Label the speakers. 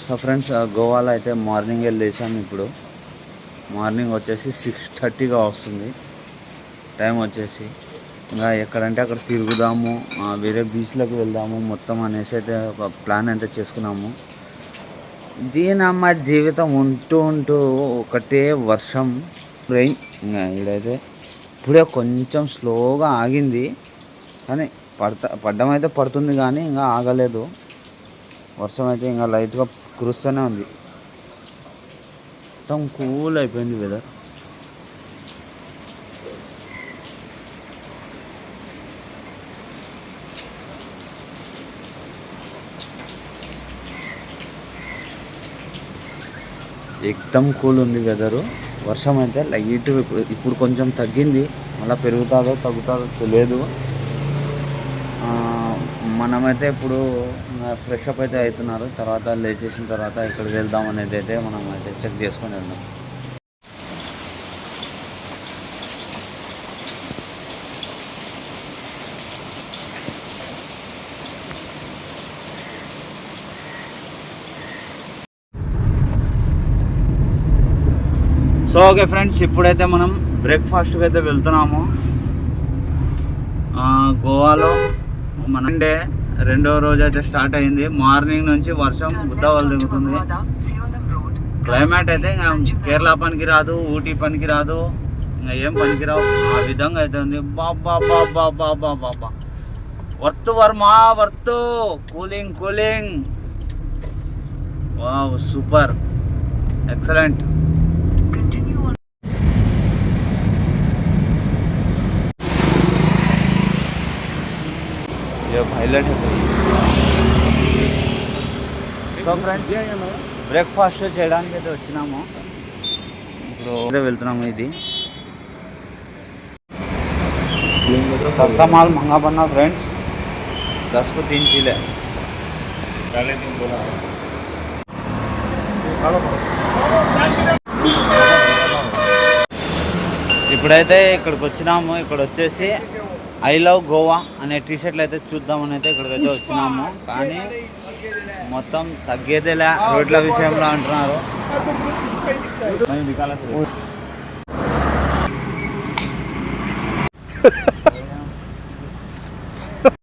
Speaker 1: So friends, గోవాలో అయితే morning వెళ్ళేసాము. ఇప్పుడు మార్నింగ్ వచ్చేసి 6:30గా వస్తుంది టైం వచ్చేసి. ఇంకా ఎక్కడంటే అక్కడ తిరుగుదాము, వేరే బీచ్లోకి వెళ్దాము మొత్తం అనేసి అయితే ఒక ప్లాన్ అయితే చేసుకున్నాము. దీనమ్మ జీవితం ఉంటూ ఉంటూ ఒకటే వర్షం, రెయిన్. ఇంకా ఇక్కడైతే ఇప్పుడే కొంచెం స్లోగా ఆగింది, కానీ పడ్డం అయితే పడుతుంది, కానీ ఇంకా ఆగలేదు. వర్షం అయితే ఇంకా లైట్గా కురుస్తూనే ఉంది. మొత్తం కూల్ అయిపోయింది వెదర్. ఎక్దమ్ కూల్ ఉంది వెదరు. వర్షం అయితే లైట్ ఇప్పుడు కొంచెం తగ్గింది, మళ్ళీ పెరుగుతుందో తగ్గుతుందో తెలియదు. మనమైతే ఇప్పుడు ఫ్రెష్ అప్ అయితే అవుతున్నారు. తర్వాత లేచేసిన తర్వాత ఇక్కడికి వెళ్దాం అనేది అయితే మనం అయితే చెక్ చేసుకొని వెళ్దాం. సో ఓకే ఫ్రెండ్స్, ఇప్పుడైతే మనం బ్రేక్ఫాస్ట్కి అయితే వెళ్తున్నాము. గోవాలో మన రెండవ రోజు అయితే స్టార్ట్ అయింది. మార్నింగ్ నుంచి వర్షం బుద్ధవాళ్ళు దిగుతుంది. క్లైమేట్ అయితే ఇంకా కేరళ పనికి రాదు, ఊటీ పనికి రాదు, ఇంకా ఏం పనికి రావు, ఆ విధంగా అయితే ఉంది. బాబా బాబా బాబా బాబా వర్త్ వర్మా worth cooling cooling. Wow, super, excellent. Highlight है. సో ఫ్రెండ్స్, బ్రేక్ఫాస్ట్ చేయడానికి అయితే వచ్చినాము. ఇప్పుడు వెళ్తున్నాము. ఇది सस्ता माल महंगा बनना फ्रेंड्स. 10 को 3 चीले. ఇప్పుడైతే ఇక్కడికి వచ్చినాము. ఇక్కడ వచ్చేసి ఐ లవ్ గోవా అనే టీషర్ట్లు అయితే చూద్దామని అయితే ఇక్కడికైతే వచ్చినాము. కానీ మొత్తం తగ్గేదేలే రోడ్ల విషయంలో అంటున్నారు.